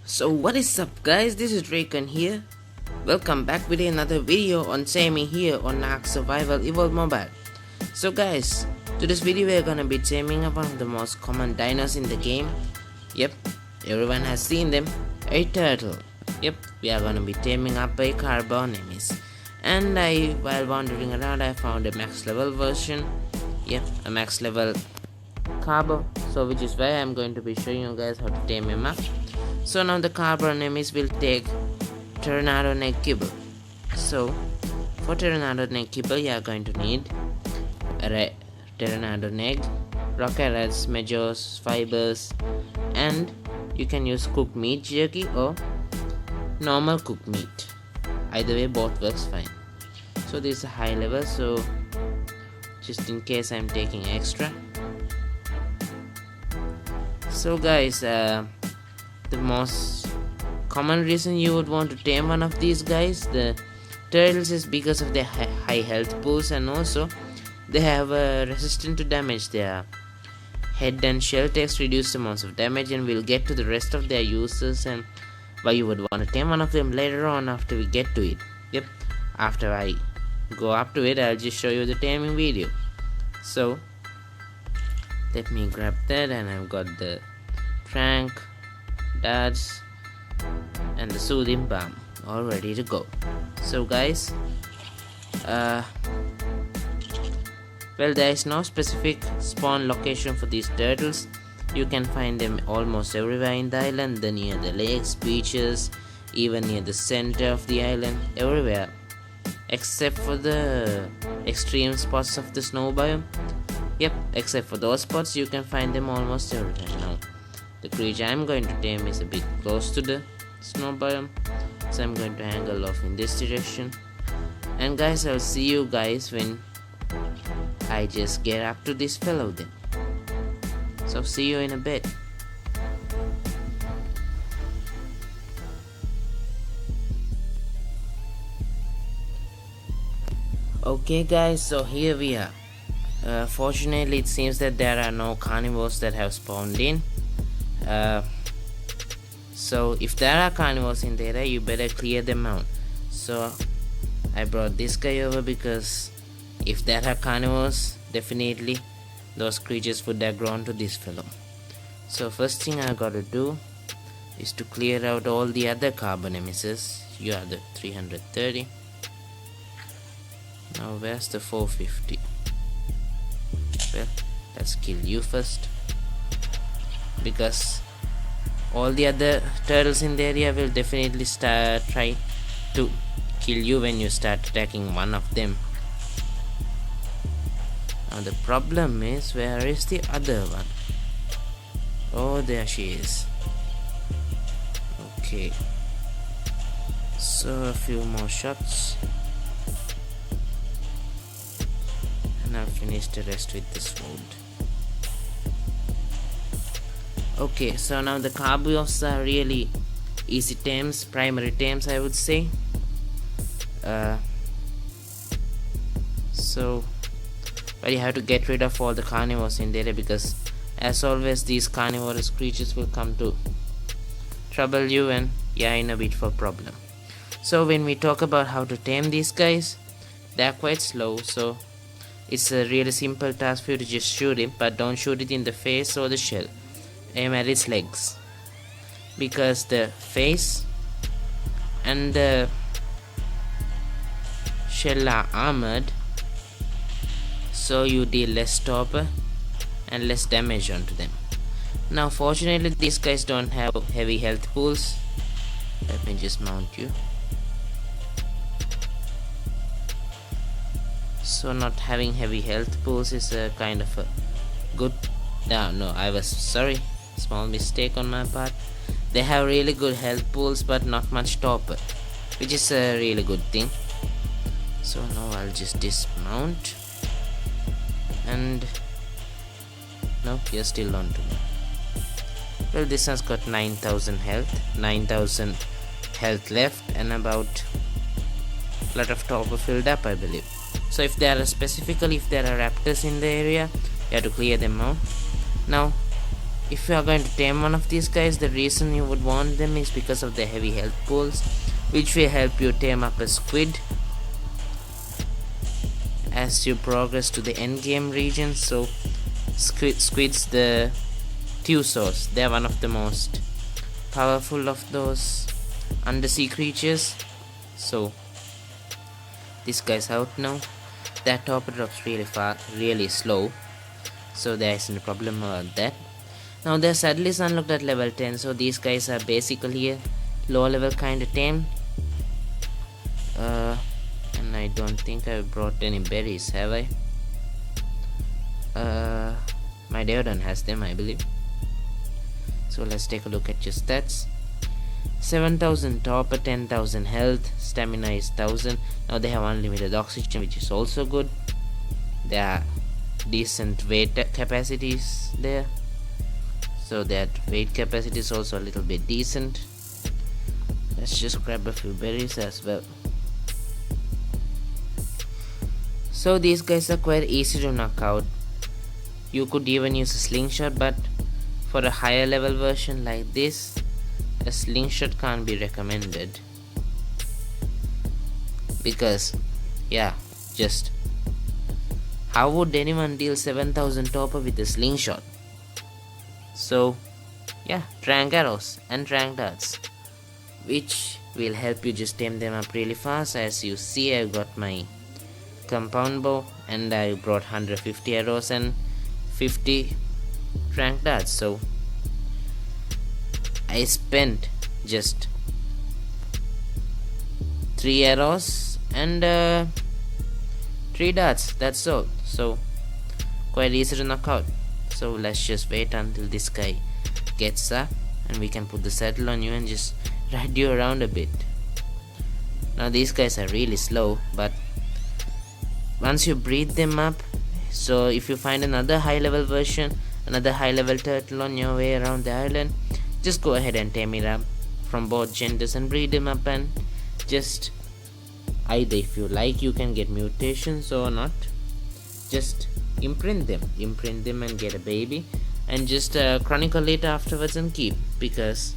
So what is up guys, this is Drakane here. Welcome back with another video on Tame here on Ark Survival Evolved Mobile. So guys, to this video we are gonna be taming one of the most common dinos in the game. Yep, everyone has seen them, a turtle. Yep, we are gonna be taming up a Carbonemys. And while wandering around, I found a max level version. Yep, a max level Carbo. So which is why I'm going to be showing you guys how to tame him up. So now the Carbonemys will take Tornado Neck Kibble. So for Tornado Neck Kibble you are going to need a Tornado Neck, rockets, majors, fibers, and you can use cooked meat jerky or normal cooked meat. Either way, both works fine. So this is a high level, so just in case I'm taking extra. So guys, the most common reason you would want to tame one of these guys, the turtles, is because of their high health pools, and also they have a resistance to damage. Their head and shell takes reduced amounts of damage, and we'll get to the rest of their uses and why you would want to tame one of them later on after we get to it. Yep, after I go up to it, I'll just show you the taming video. So let me grab that, and I've got the trank, darts, and the soothing balm all ready to go. So guys, well, there is no specific spawn location for these turtles. You can find them almost everywhere in the island, near the lakes, beaches, even near the center of the island, everywhere except for the extreme spots of the snow biome. Yep, except for those spots you can find them almost everywhere. Now the creature I'm going to tame is a bit close to the snow biome, so I'm going to angle off in this direction. And guys, I'll see you guys when I just get up to this fellow then. So see you in a bit. Okay guys, so here we are. Fortunately it seems that there are no carnivores that have spawned in. So if there are carnivores in the area, you better clear them out. So I brought this guy over because if there are carnivores, definitely those creatures would have grown to this fellow. So first thing I gotta do is to clear out all the other Carbonemyses. You are the 330. Now where's the 450? Well, let's kill you first, because all the other turtles in the area will definitely try to kill you when you start attacking one of them. Now the problem is, where is the other one? Oh, there she is. Okay, so a few more shots and I'll finish the rest with the sword. Okay, so now the Carbos are really easy tames, primary tames I would say. But you have to get rid of all the carnivores in the area, because as always these carnivorous creatures will come to trouble you and you're in a bit of a problem. So when we talk about how to tame these guys, they're quite slow, so it's a really simple task for you to just shoot him, but don't shoot it in the face or the shell. Aim at its legs, because the face and the shell are armored, so you deal less torpor and less damage onto them. Now fortunately these guys don't have heavy health pools. Let me just mount you. So not having heavy health pools is a kind of a good... No, I was sorry, small mistake on my part. They have really good health pools but not much torpor, which is a really good thing. So now I'll just dismount, and no, you're still on to me. Well, this has got 9,000 health left, and about a lot of torpor filled up, I believe. So if there are raptors in the area, you have to clear them out. Now If you are going to tame one of these guys, the reason you would want them is because of their heavy health pools, which will help you tame up a squid as you progress to the end game region. So squids, the Tusos, they're one of the most powerful of those undersea creatures. So this guy's out now. That top drops really slow, so there isn't a problem about that. Now their saddle is unlocked at level 10, so these guys are basically a low level kind of tame. And I don't think I brought any berries, have I? My Deodon has them, I believe. So let's take a look at your stats. 7,000 torpor, 10,000 health, stamina is 1,000. Now they have unlimited oxygen, which is also good. There are decent weight capacities there, so that weight capacity is also a little bit decent. Let's just grab a few berries as well. So these guys are quite easy to knock out. You could even use a slingshot, but for a higher level version like this, a slingshot can't be recommended, because yeah, just how would anyone deal 7,000 torpor with a slingshot? So yeah, trank arrows and trank darts, which will help you just tame them up really fast. As you see, I got my compound bow and I brought 150 arrows and 50 trank darts. So I spent just 3 arrows and 3 darts, that's all. So quite easy to knock out. So let's just wait until this guy gets up and we can put the saddle on you and just ride you around a bit. Now these guys are really slow, but once you breed them up, so if you find another high level version, another high level turtle on your way around the island, just go ahead and tame it up from both genders and breed them up, and just either, if you like, you can get mutations or not, just imprint them and get a baby, and just chronicle it afterwards and keep, because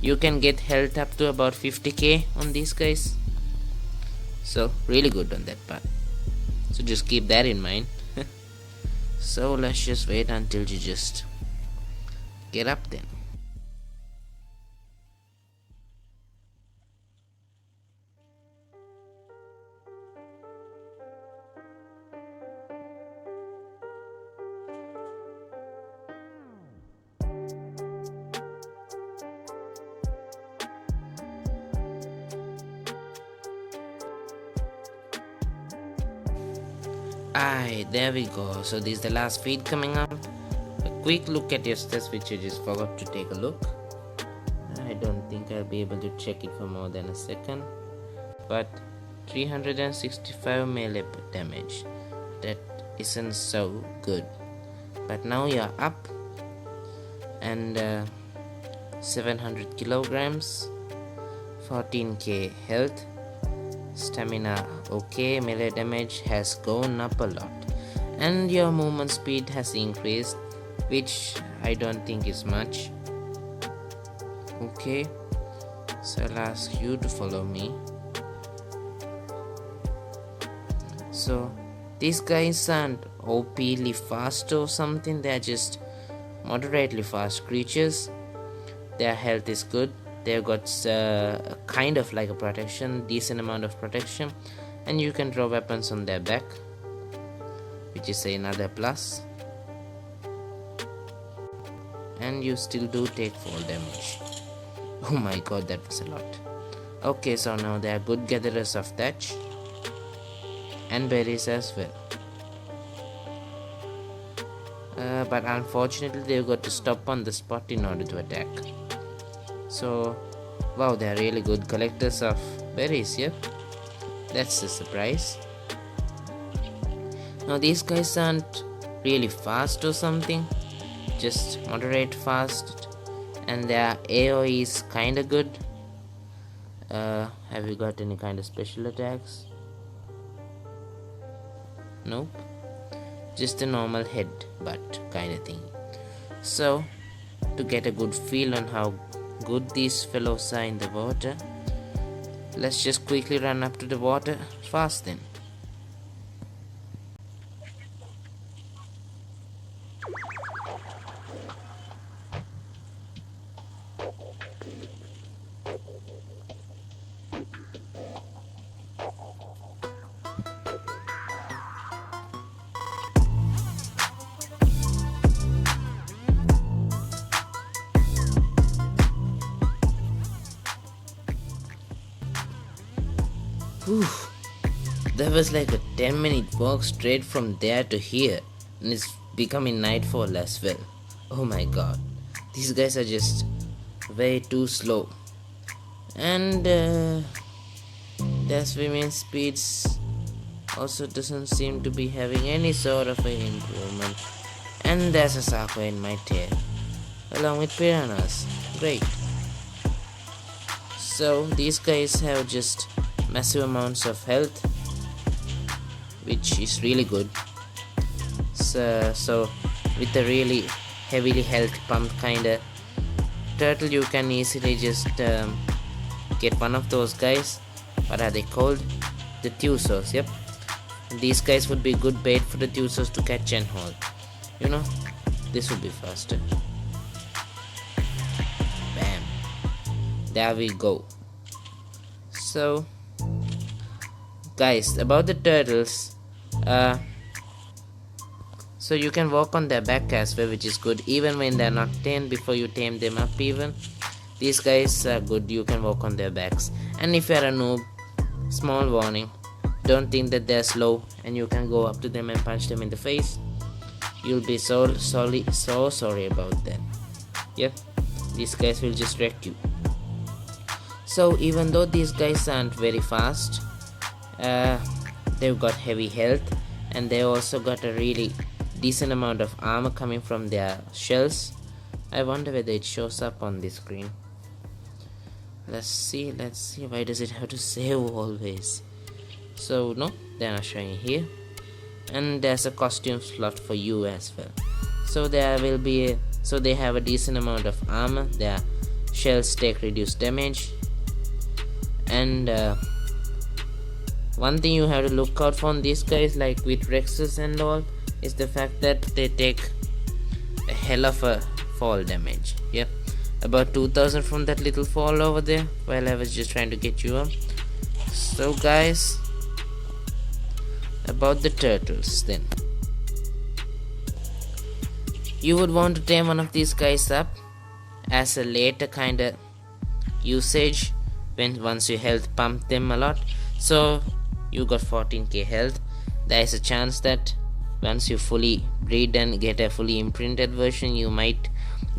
you can get health up to about 50k on these guys. So really good on that part, so just keep that in mind. So let's just wait until you just get up then. Aye, there we go. So this is the last feed coming up. A quick look at your stats, which you just forgot to take a look. I don't think I'll be able to check it for more than a second, but 365 melee damage, that isn't so good. But now you're up, and 700 kilograms, 14k health, stamina okay, melee damage has gone up a lot, and your movement speed has increased, which I don't think is much. Okay, so I'll ask you to follow me. So these guys aren't OPly fast or something, they're just moderately fast creatures. Their health is good, they've got kind of like a protection, decent amount of protection, and you can draw weapons on their back, which is another plus, and you still do take fall damage. Oh my god, that was a lot. Okay, so now they are good gatherers of thatch and berries as well. But unfortunately they've got to stop on the spot in order to attack. So wow, they are really good collectors of berries. Yep, that's a surprise. Now these guys aren't really fast or something, just moderate fast, and their AoE is kinda good. Have you got any kind of special attacks? Nope, just a normal head butt kind of thing. So to get a good feel on how good these fellows are in the water, let's just quickly run up to the water fast then. Whew. That was like a 10-minute walk straight from there to here, and it's becoming nightfall as well. Oh my god, these guys are just way too slow, and their swimming speeds also doesn't seem to be having any sort of an improvement. And there's a shark in my tail, along with piranhas. Great. So these guys have just massive amounts of health, which is really good. So with a really heavily health pumped kinda turtle, you can easily just get one of those guys. What are they called? The Thusos. Yep, these guys would be good bait for the Thusos to catch and hold. You know, this would be faster. Bam, there we go. So guys, about the turtles, so you can walk on their back as well, which is good even when they're not tamed. Before you tame them up, even these guys are good, you can walk on their backs. And if you're a noob, small warning, don't think that they're slow and you can go up to them and punch them in the face. You'll be so sorry about that. Yep, these guys will just wreck you. So even though these guys aren't very fast, they've got heavy health, and they also got a really decent amount of armor coming from their shells. I wonder whether it shows up on this screen. Let's see, why does it have to save always? So no, they're not showing here. And there's a costume slot for you as well. So there will be so they have a decent amount of armor, their shells take reduced damage, and one thing you have to look out for on these guys, like with Rexes and all, is the fact that they take a hell of a fall damage. Yep, about 2000 from that little fall over there while I was just trying to get you up. So guys, about the turtles then, you would want to tame one of these guys up as a later kinda usage once you health pump them a lot. So you got 14k health. There is a chance that once you fully breed and get a fully imprinted version, you might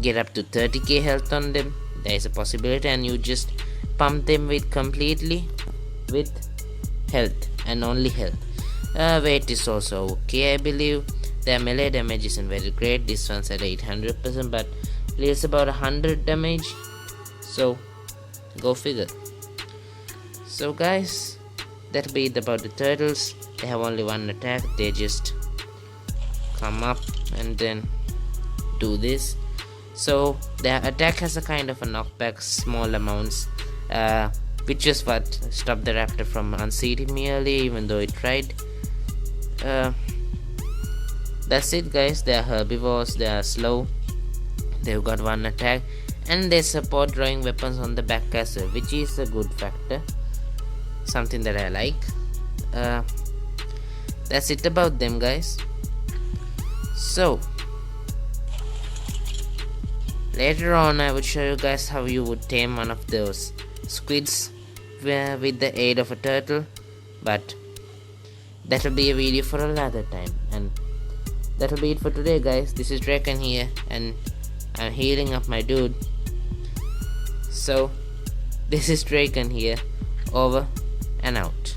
get up to 30k health on them. There is a possibility, and you just pump them with completely with health and only health. Weight is also okay, I believe. Their melee damage isn't very great. This one's at 800%, but deals about 100 damage. So go figure. So guys, that'll be it about the turtles. They have only one attack. They just come up and then do this. So their attack has a kind of a knockback, small amounts, which is what stopped the raptor from unseating me earlier, even though it tried. That's it guys. They are herbivores, they are slow, they've got one attack, and they support drawing weapons on the back as well, which is a good factor, something that I like. That's it about them guys. So later on I would show you guys how you would tame one of those squids with the aid of a turtle, but that'll be a video for another time. And that'll be it for today guys. This is Drakane here, and I'm healing up my dude. So this is Drakane here, over and out.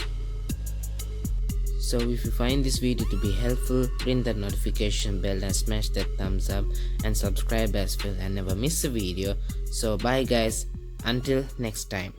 So if you find this video to be helpful, ring that notification bell and smash that thumbs up, and subscribe as well and never miss a video. So bye guys, until next time.